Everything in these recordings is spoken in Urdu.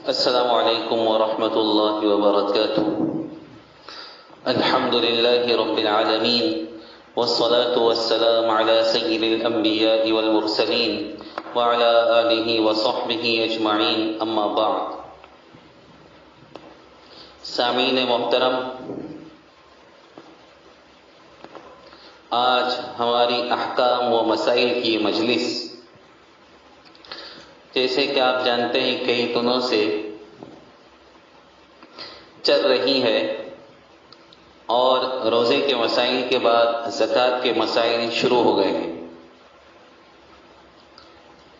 السلام علیکم ورحمۃ اللہ وبرکاتہ۔ الحمد للہ رب العالمین والصلاة والسلام علی سید الانبیاء والمرسلین وعلی آلہ وصحبہ اجمعین، اما بعد۔ سامعین محترم، آج ہماری احکام و مسائل کی مجلس جیسے کہ آپ جانتے ہیں کئی دنوں سے چل رہی ہے، اور روزے کے مسائل کے بعد زکوٰۃ کے مسائل شروع ہو گئے ہیں،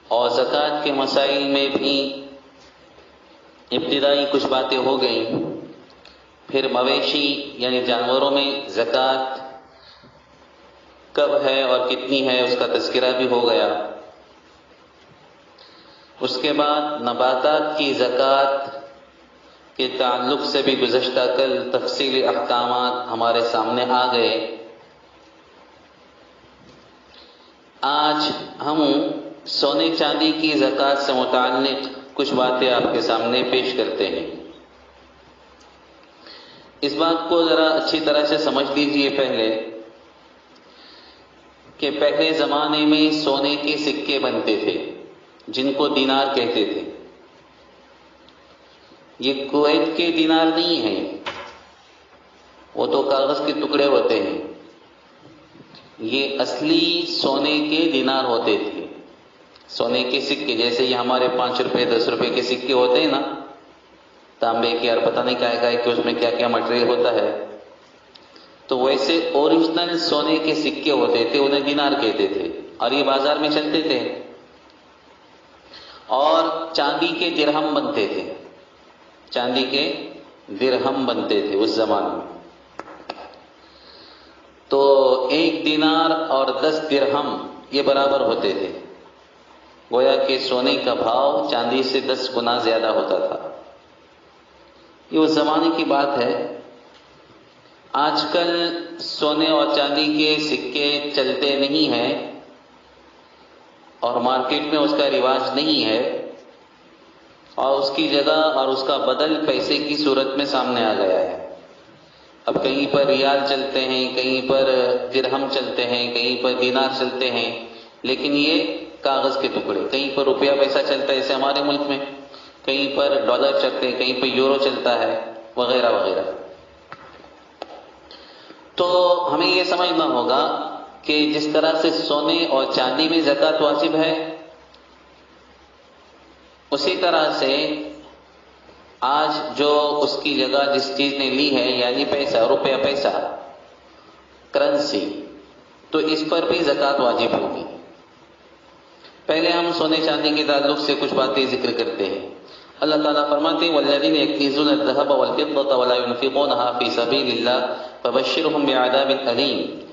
اور زکوٰۃ کے مسائل میں بھی ابتدائی کچھ باتیں ہو گئیں، پھر مویشی یعنی جانوروں میں زکوٰۃ کب ہے اور کتنی ہے اس کا تذکرہ بھی ہو گیا۔ اس کے بعد نباتات کی زکوٰۃ کے تعلق سے بھی گزشتہ کل تفصیلی احکامات ہمارے سامنے آ گئے۔ آج ہم سونے چاندی کی زکوٰۃ سے متعلق کچھ باتیں آپ کے سامنے پیش کرتے ہیں۔ اس بات کو ذرا اچھی طرح سے سمجھ لیجئے پہلے کہ پہلے زمانے میں سونے کے سکے بنتے تھے جن کو دینار کہتے تھے۔ یہ کویت کے دینار نہیں ہیں، وہ تو کاغذ کے ٹکڑے ہوتے ہیں، یہ اصلی سونے کے دینار ہوتے تھے، سونے کے سکے۔ جیسے یہ ہمارے 5 روپے 10 روپے کے سکے ہوتے ہیں نا، تانبے کے، اور پتہ نہیں کیا کہ اس میں کیا کیا مٹیریل ہوتا ہے، تو ویسے اوریجنل سونے کے سکے ہوتے تھے، انہیں دینار کہتے تھے، اور یہ بازار میں چلتے تھے۔ اور چاندی کے درہم بنتے تھے، چاندی کے درہم بنتے تھے اس زمانے میں۔ تو 1 دینار اور 10 درہم یہ برابر ہوتے تھے، گویا کہ سونے کا بھاؤ چاندی سے 10 گنا زیادہ ہوتا تھا۔ یہ اس زمانے کی بات ہے۔ آج کل سونے اور چاندی کے سکے چلتے نہیں ہیں، اور مارکیٹ میں اس کا رواج نہیں ہے، اور اس کی جگہ اور اس کا بدل پیسے کی صورت میں سامنے آ گیا ہے۔ اب کہیں پر ریال چلتے ہیں، کہیں پر درہم چلتے ہیں، کہیں پر دینار چلتے ہیں، لیکن یہ کاغذ کے ٹکڑے۔ کہیں پر روپیہ پیسہ چلتا ہے جیسے ہمارے ملک میں، کہیں پر ڈالر چلتے ہیں، کہیں پر یورو چلتا ہے، وغیرہ وغیرہ۔ تو ہمیں یہ سمجھنا ہوگا کہ جس طرح سے سونے اور چاندی میں زکوٰۃ واجب ہے، اسی طرح سے آج جو اس کی جگہ جس چیز نے لی ہے، یعنی پیسہ، روپیہ پیسہ، کرنسی، تو اس پر بھی زکوٰۃ واجب ہوگی۔ پہلے ہم سونے چاندی کے تعلق سے کچھ باتیں ذکر کرتے ہیں۔ اللہ تعالیٰ فرماتے ہیں وَالَّذِينَ يَكْنِزُونَ الذَّهَبَ وَالْفِضَّةَ وَلَا يُنْفِقُونَهَا فِي سَبِيلِ اللَّهِ فَبَشِّرْهُم بِعَذَابٍ أَلِيمٍ۔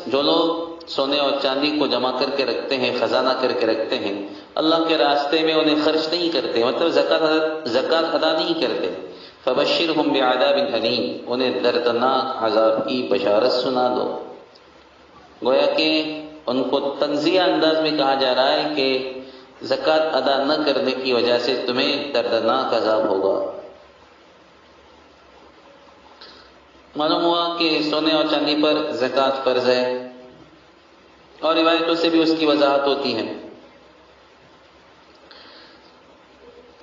جو لوگ سونے اور چاندی کو جمع کر کے رکھتے ہیں، خزانہ کر کے رکھتے ہیں، اللہ کے راستے میں انہیں خرچ نہیں کرتے، مطلب زکوٰۃ ادا نہیں کرتے، فَبَشِّرْهُم بِعَذَابٍ أَلِيمٍ، انہیں دردناک عذاب کی بشارت سنا دو۔ گویا کہ ان کو تنزیہ انداز میں کہا جا رہا ہے کہ زکوٰۃ ادا نہ کرنے کی وجہ سے تمہیں دردناک عذاب ہوگا۔ معلوم ہوا کہ سونے اور چاندی پر زکوٰۃ فرض ہے، اور روایتوں سے بھی اس کی وضاحت ہوتی ہے۔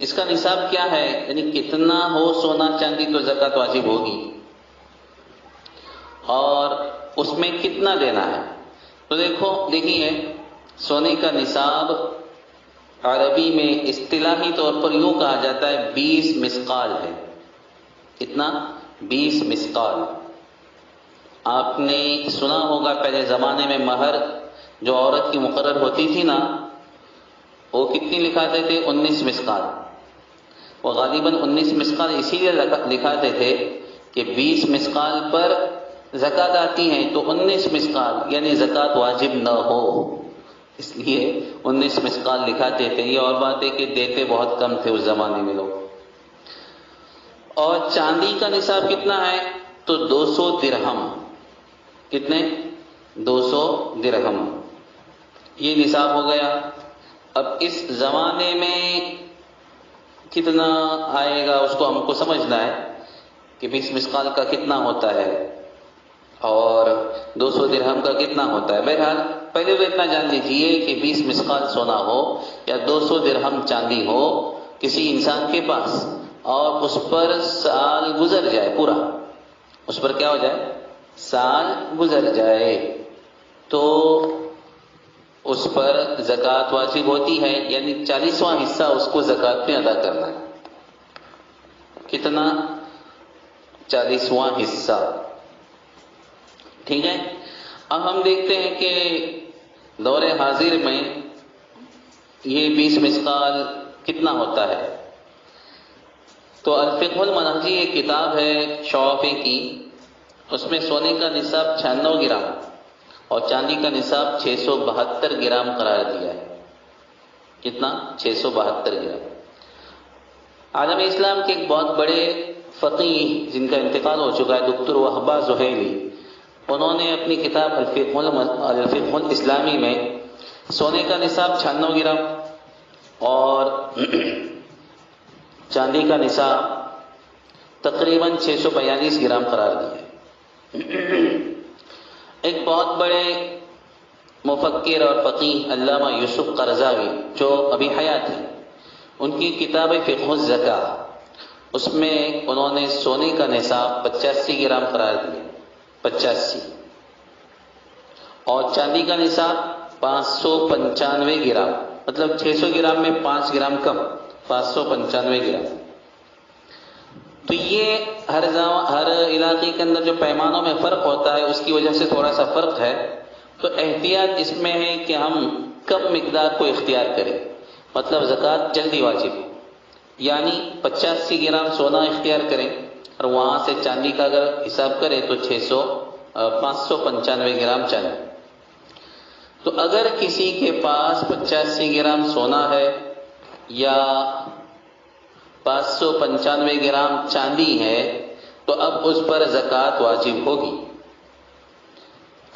اس کا نصاب کیا ہے، یعنی کتنا ہو سونا چاندی تو زکوٰۃ واجب ہوگی، اور اس میں کتنا دینا ہے۔ تو دیکھیے سونے کا نصاب عربی میں اصطلاحی طور پر یوں کہا جاتا ہے 20 مثقال ہے۔ کتنا؟ 20 مثقال۔ آپ نے سنا ہوگا پہلے زمانے میں مہر جو عورت کی مقرر ہوتی تھی نا، وہ کتنی لکھاتے تھے؟ 19 مثقال۔ وہ غالباً 19 مثقال اسی لیے لکھاتے تھے کہ 20 مثقال پر زکوٰۃ آتی ہے، تو 19 مثقال یعنی زکوٰۃ واجب نہ ہو، اس لیے 19 مثقال لکھاتے تھے۔ یہ اور بات ہے کہ دیتے بہت کم تھے اس زمانے میں لوگ۔ اور چاندی کا نصاب کتنا ہے؟ تو 200 درہم۔ کتنے؟ 200 درہم، یہ نصاب ہو گیا۔ اب اس زمانے میں کتنا آئے گا اس کو ہم کو سمجھنا ہے کہ 20 مسقال کا کتنا ہوتا ہے اور 200 درہم کا کتنا ہوتا ہے. بہرحال پہلے تو اتنا جان لیجئے کہ 20 مسقال سونا ہو یا 200 درہم چاندی ہو کسی انسان کے پاس اور اس پر سال گزر جائے پورا، اس پر کیا ہو جائے؟ سال گزر جائے، تو اس پر زکوٰۃ واجب ہوتی ہے، یعنی 40واں حصہ اس کو زکوٰۃ میں ادا کرنا ہے. کتنا؟ 40واں حصہ. ٹھیک ہے. اب ہم دیکھتے ہیں کہ دور حاضر میں یہ 20 مسقال کتنا ہوتا ہے. تو الفقہ المنہجی ایک کتاب ہے شوافی کی، اس میں سونے کا نصاب 96 گرام اور چاندی کا نصاب 672 گرام قرار دیا ہے. کتنا؟ 672 گرام. عالم اسلام کے ایک بہت بڑے فقیہ جن کا انتقال ہو چکا ہے دکتر وہبہ زہیلی، انہوں نے اپنی کتاب الفقہ الاسلامی میں سونے کا نصاب 96 گرام اور چاندی کا نصاب تقریباً 642 گرام قرار دیا ہے. ایک بہت بڑے مفکر اور فقیہ علامہ یوسف قرضاوی جو ابھی حیات ہیں، ان کی کتاب فقہ الزکاة، اس میں انہوں نے سونے کا نصاب 85 گرام قرار دیا، 85، اور چاندی کا نصاب 595 گرام، مطلب 600 گرام میں 5 گرام کم، 595 گرام. تو یہ ہر علاقے کے اندر جو پیمانوں میں فرق ہوتا ہے اس کی وجہ سے تھوڑا سا فرق ہے. تو احتیاط اس میں ہے کہ ہم کم مقدار کو اختیار کریں، مطلب زکوٰۃ جلدی واجب ہو، یعنی 85 گرام سونا اختیار کریں اور وہاں سے چاندی کا اگر حساب کریں تو 595 گرام چاندی. تو اگر کسی کے پاس 85 گرام سونا ہے یا 595 گرام چاندی ہے تو اب اس پر زکوٰۃ واجب ہوگی.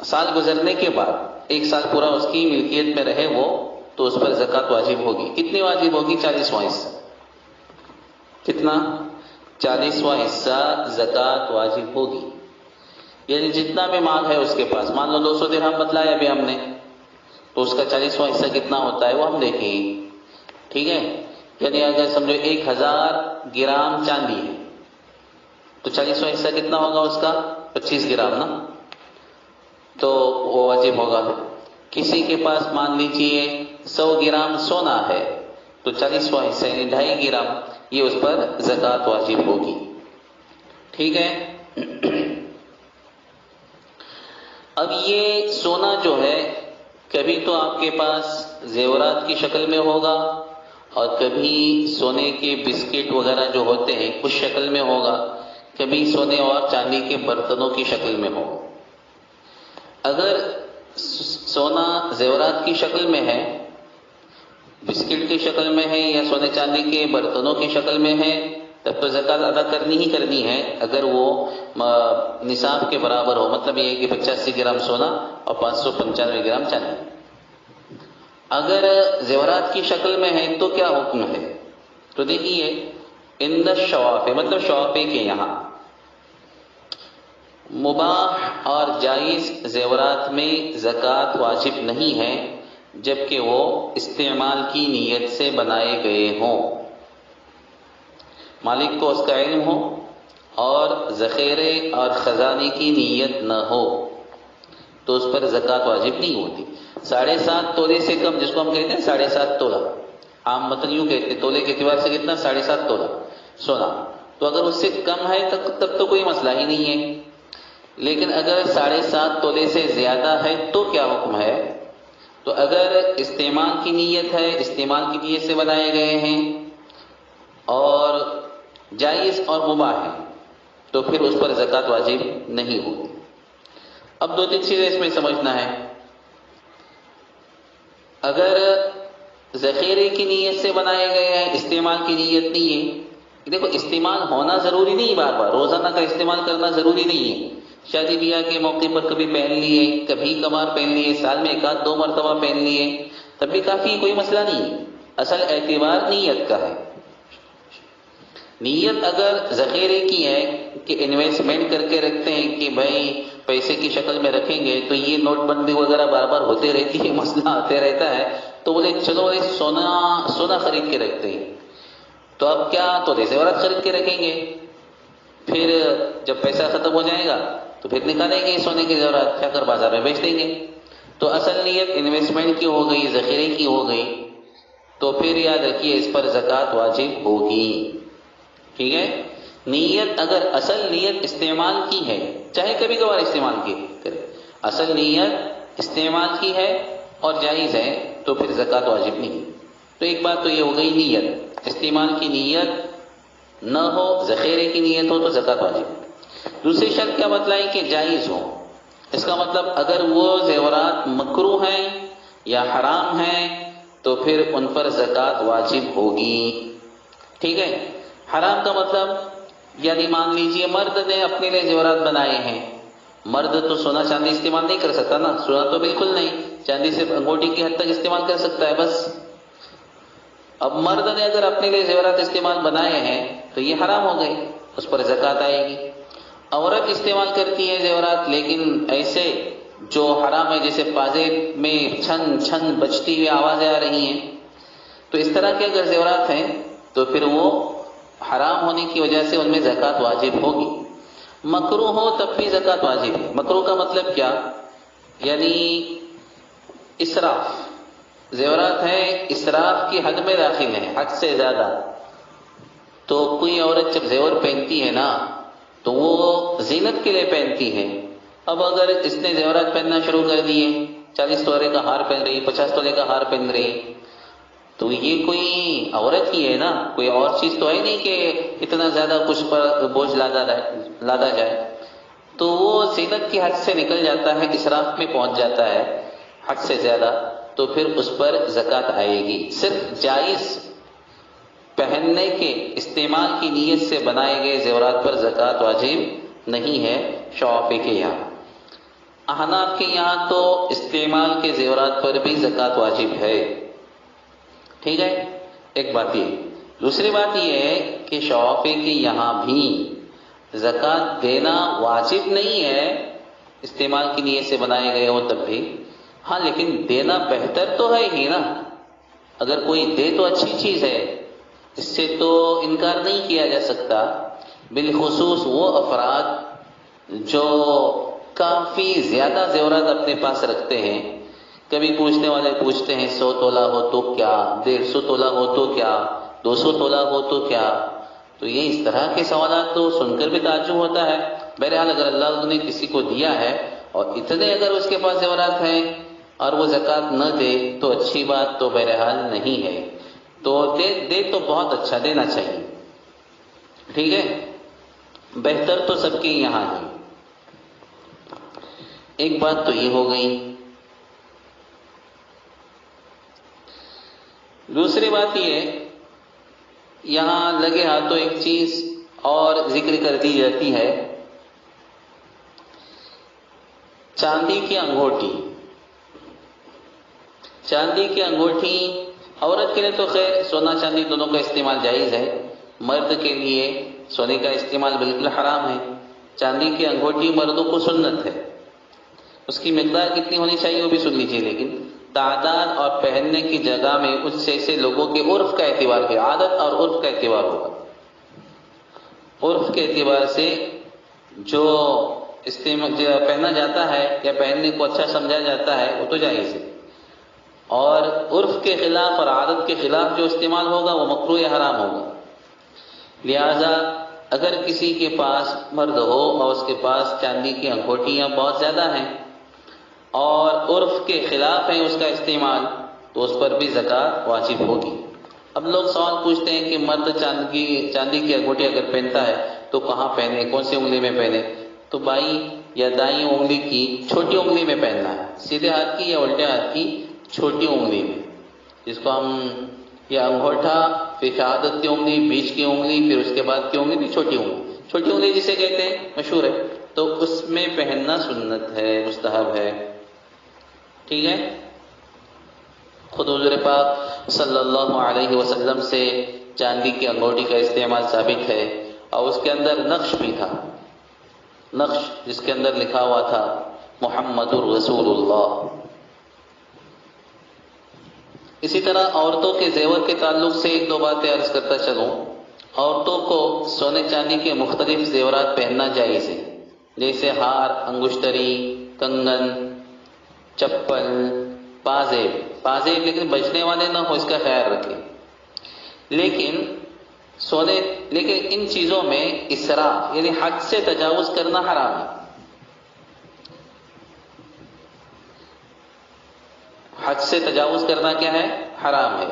سال گزرنے کے بعد، 1 سال پورا اس کی ملکیت میں رہے وہ، تو اس پر زکوٰۃ واجب ہوگی. کتنی واجب ہوگی؟ 40واں حصہ. کتنا؟ 40واں حصہ زکوٰۃ واجب ہوگی. یعنی جتنا بھی مال ہے اس کے پاس، مان لو 200 درہم بتلایا ابھی ہم نے، تو اس کا 40واں حصہ کتنا ہوتا ہے وہ ہم دیکھیں گے. ٹھیک ہے. یعنی اگر سمجھو 1000 گرام چاندی ہے تو 40واں حصہ کتنا ہوگا اس کا؟ 25 گرام نا، تو وہ واجب ہوگا. کسی کے پاس مان لیجئے 100 گرام سونا ہے تو 40واں حصہ یعنی 2.5 گرام، یہ اس پر زکوٰۃ واجب ہوگی. ٹھیک ہے. اب یہ سونا جو ہے کبھی تو آپ کے پاس زیورات کی شکل میں ہوگا اور کبھی سونے کے بسکٹ وغیرہ جو ہوتے ہیں اس شکل میں ہوگا، کبھی سونے اور چاندی کے برتنوں کی شکل میں ہوگا. اگر سونا زیورات کی شکل میں ہے، بسکٹ کی شکل میں ہے یا سونے چاندی کے برتنوں کی شکل میں ہے، تب تو زکوٰۃ ادا کرنی ہی کرنی ہے اگر وہ نصاب کے برابر ہو. مطلب یہ ہے کہ 85 گرام سونا اور 595 گرام چاندی. اگر زیورات کی شکل میں ہے تو کیا حکم ہے؟ تو دیکھیے، عند الشوافی، مطلب شوافی کے یہاں مباح اور جائز زیورات میں زکوٰۃ واجب نہیں ہے جبکہ وہ استعمال کی نیت سے بنائے گئے ہوں، مالک کو اس کا علم ہو اور ذخیرے اور خزانے کی نیت نہ ہو تو اس پر زکوٰۃ واجب نہیں ہوتی. 7.5 تولے سے کم، جس کو ہم کہتے ہیں 7.5 تولہ، عام مطلب یوں کہتے ہیں تولے کے اعتبار سے کتنا؟ 7.5 تولہ سونا. تو اگر اس سے کم ہے تب تو کوئی مسئلہ ہی نہیں ہے. لیکن اگر 7.5 تولے سے زیادہ ہے تو کیا حکم ہے؟ تو اگر استعمال کی نیت ہے، استعمال کی نیت سے بنائے گئے ہیں اور جائز اور مباح ہے تو پھر اس پر زکوٰۃ واجب نہیں ہوتی. اب 2-3 چیزیں اس میں سمجھنا ہے. اگر ذخیرے کی نیت سے بنائے گئے ہیں، استعمال کی نیت نہیں ہے. دیکھو، استعمال ہونا ضروری نہیں، بار بار روزانہ کا استعمال کرنا ضروری نہیں ہے. شادی بیاہ کے موقع پر کبھی پہن لیے، کبھی کبھار پہن لیے، سال میں 1-2 مرتبہ پہن لیے، تب بھی کافی، کوئی مسئلہ نہیں ہے. اصل اعتبار نیت کا ہے. نیت اگر ذخیرے کی ہے کہ انویسٹمنٹ کر کے رکھتے ہیں کہ بھائی پیسے کی شکل میں رکھیں گے تو یہ نوٹ بندی وغیرہ بار بار ہوتے رہتی ہے، مسئلہ آتے رہتا ہے، تو بولے چلو بھائی سونا خرید کے رکھتے ہیں، تو اب کیا تو زیورات خرید کے رکھیں گے، پھر جب پیسہ ختم ہو جائے گا تو پھر نکالیں گے سونے کے زیورات، کیا کر بازار میں بیچ دیں گے۔ تو اصل نیت انویسٹمنٹ کی ہو گئی، ذخیرے کی ہو گئی، تو پھر یاد رکھیے اس پر زکوٰۃ واجب ہوگی، ٹھیک ہے۔ نیت اگر اصل نیت استعمال کی ہے، چاہے کبھی کبھار استعمال کی کرے، اصل نیت استعمال کی ہے اور جائز ہے تو پھر زکوٰۃ واجب نہیں۔ تو ایک بات تو یہ ہو گئی نیت، استعمال کی نیت نہ ہو، ذخیرے کی نیت ہو تو زکوٰۃ واجب۔ دوسری شرط کیا بتلائی کہ جائز ہو، اس کا مطلب اگر وہ زیورات مکروہ ہیں یا حرام ہیں تو پھر ان پر زکوٰۃ واجب ہوگی، ٹھیک ہے۔ حرام کا مطلب یعنی مان لیجئے مرد نے اپنے لیے زیورات بنائے ہیں، مرد تو سونا چاندی استعمال نہیں کر سکتا نا، سونا تو بالکل نہیں، چاندی صرف انگوٹھی کی حد تک استعمال کر سکتا ہے بس۔ اب مرد نے اگر اپنے لیے زیورات استعمال بنائے ہیں تو یہ حرام ہو گئے، اس پر زکوٰۃ آئے گی۔ عورت استعمال کرتی ہے زیورات لیکن ایسے جو حرام ہے، جیسے پازے میں چھن چھن بجتی ہوئی آوازیں آ رہی ہیں، تو اس طرح کے اگر زیورات ہیں تو پھر وہ حرام ہونے کی وجہ سے ان میں زکوٰۃ واجب ہوگی۔ مکروہ ہو تب بھی زکوٰۃ واجب ہے۔ مکروہ کا مطلب کیا؟ یعنی اسراف، زیورات ہیں اسراف کی حد میں داخل ہیں، حد سے زیادہ۔ تو کوئی عورت جب زیور پہنتی ہے نا تو وہ زینت کے لیے پہنتی ہے، اب اگر اس نے زیورات پہننا شروع کر دیے، 40 تولے کا ہار پہن رہی، 50 تولے کا ہار پہن رہی، تو یہ کوئی عورت ہی ہے نا، کوئی اور چیز تو ہے نہیں کہ اتنا زیادہ کچھ پر بوجھ لادا جائے، تو وہ زینت کی حد سے نکل جاتا ہے، اسراف میں پہنچ جاتا ہے حد سے زیادہ، تو پھر اس پر زکوٰۃ آئے گی۔ صرف جائز پہننے کے استعمال کی نیت سے بنائے گئے زیورات پر زکوٰۃ واجب نہیں ہے شافعی کے یہاں۔ احناف کے یہاں تو استعمال کے زیورات پر بھی زکوٰۃ واجب ہے، ٹھیک ہے، ایک بات یہ۔ دوسری بات یہ ہے کہ شافعی کے یہاں بھی زکوٰۃ دینا واجب نہیں ہے، استعمال کی نیت سے بنائے گئے ہو تب بھی، ہاں لیکن دینا بہتر تو ہے ہی نا، اگر کوئی دے تو اچھی چیز ہے، اس سے تو انکار نہیں کیا جا سکتا، بالخصوص وہ افراد جو کافی زیادہ زیورات اپنے پاس رکھتے ہیں۔ کبھی پوچھنے والے پوچھتے ہیں 100 تولہ ہو تو کیا، 150 تولہ ہو تو کیا، 200 تولہ ہو تو کیا، تو یہ اس طرح کے سوالات تو سن کر بھی تعجب ہوتا ہے۔ بہرحال اگر اللہ نے کسی کو دیا ہے اور اتنے اگر اس کے پاس زیورات ہیں اور وہ زکوٰۃ نہ دے تو اچھی بات تو بہرحال نہیں ہے، تو دے تو بہت اچھا، دینا چاہیے، ٹھیک ہے، بہتر تو سب کے یہاں ہے۔ ایک بات تو یہ ہو گئی۔ دوسری بات یہ، یہاں لگے ہاتھوں ایک چیز اور ذکر کر دی جاتی ہے، چاندی کی انگوٹھی۔ چاندی کی انگوٹھی عورت کے لیے تو خیر سونا چاندی دونوں کا استعمال جائز ہے، مرد کے لیے سونے کا استعمال بالکل حرام ہے۔ چاندی کی انگوٹھی مردوں کو سنت ہے، اس کی مقدار کتنی ہونی چاہیے وہ بھی سن لیجیے، لیکن تعداد اور پہننے کی جگہ میں اس سے لوگوں کے عرف کا اعتبار ہے، عادت اور عرف کا اعتبار ہوگا۔ عرف کے اعتبار سے جو پہنا جاتا ہے یا پہننے کو اچھا سمجھا جاتا ہے وہ تو جائز ہے، اور عرف کے خلاف اور عادت کے خلاف جو استعمال ہوگا وہ مکروہ یا حرام ہوگا۔ لہذا اگر کسی کے پاس مرد ہو اور اس کے پاس چاندی کی انگوٹھیاں بہت زیادہ ہیں اور عرف کے خلاف ہیں اس کا استعمال، تو اس پر بھی زکوٰۃ واجب ہوگی۔ اب لوگ سوال پوچھتے ہیں کہ مرد چاندی کی انگوٹھی اگر پہنتا ہے تو کہاں پہنے، کون سی انگلی میں پہنے؟ تو بائیں یا دائیں انگلی کی چھوٹی انگلی میں پہننا ہے، سیدھے ہاتھ کی یا الٹے ہاتھ کی چھوٹی انگلی میں، جس کو ہم یا انگوٹھا، پھر شہادت کی انگلی، بیچ کی انگلی، پھر اس کے بعد کی انگلی، پھر چھوٹی انگلی، چھوٹی انگلی جسے کہتے ہیں مشہور ہے، تو اس میں پہننا سنت ہے، مستحب ہے، ٹھیک ہے۔ خود حضور پاک صلی اللہ علیہ وسلم سے چاندی کی انگوٹھی کا استعمال ثابت ہے، اور اس کے اندر نقش بھی تھا، نقش جس کے اندر لکھا ہوا تھا محمد الرسول اللہ۔ اسی طرح عورتوں کے زیور کے تعلق سے ایک دو باتیں عرض کرتا چلوں۔ عورتوں کو سونے چاندی کے مختلف زیورات پہننا جائز ہے، جیسے ہار، انگشتری، کنگن، چپل، پازیب لیکن بجنے والے نہ ہو، اس کا خیال رکھیں۔ لیکن ان چیزوں میں اسراف یعنی حد سے تجاوز کرنا حرام ہے۔ حد سے تجاوز کرنا کیا ہے؟ حرام ہے۔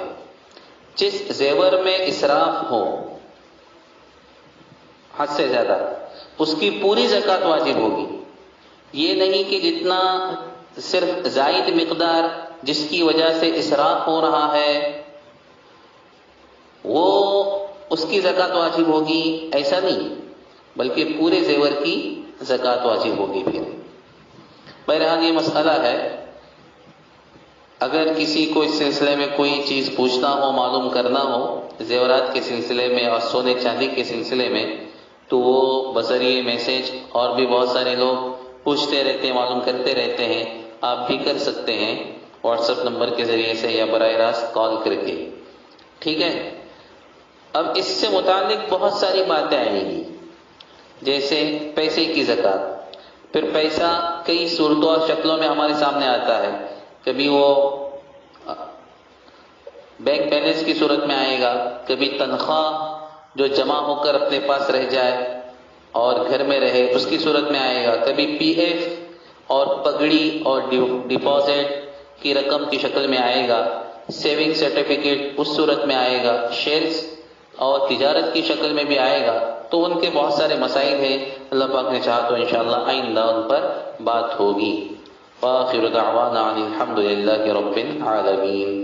جس زیور میں اسراف ہو حد سے زیادہ، اس کی پوری زکوٰۃ واجب ہوگی۔ یہ نہیں کہ جتنا صرف زائد مقدار جس کی وجہ سے اسراف ہو رہا ہے وہ اس کی زکوٰۃ واجب ہوگی، ایسا نہیں، بلکہ پورے زیور کی زکوٰۃ واجب ہوگی۔ پھر بہرحال یہ مسئلہ ہے، اگر کسی کو اس سلسلے میں کوئی چیز پوچھنا ہو، معلوم کرنا ہو زیورات کے سلسلے میں اور سونے چاندی کے سلسلے میں، تو وہ بذریعہ میسج، اور بھی بہت سارے لوگ پوچھتے رہتے ہیں، معلوم کرتے رہتے ہیں، آپ بھی کر سکتے ہیں واٹس ایپ نمبر کے ذریعے سے یا براہ راست کال کر کے، ٹھیک ہے۔ اب اس سے متعلق بہت ساری باتیں آئیں گی، جیسے پیسے کی زکوٰۃ۔ پھر پیسہ کئی صورتوں اور شکلوں میں ہمارے سامنے آتا ہے، کبھی وہ بینک بیلنس کی صورت میں آئے گا، کبھی تنخواہ جو جمع ہو کر اپنے پاس رہ جائے اور گھر میں رہے اس کی صورت میں آئے گا، کبھی پی ایف اور پگڑی اور ڈپازٹ کی رقم کی شکل میں آئے گا، سیونگ سرٹیفکیٹ اس صورت میں آئے گا، شیئرز اور تجارت کی شکل میں بھی آئے گا۔ تو ان کے بہت سارے مسائل ہیں، اللہ پاک نے چاہا تو انشاءاللہ آئندہ ان پر بات ہوگی۔ وآخر دعوانا ان الحمد للہ رب العالمین۔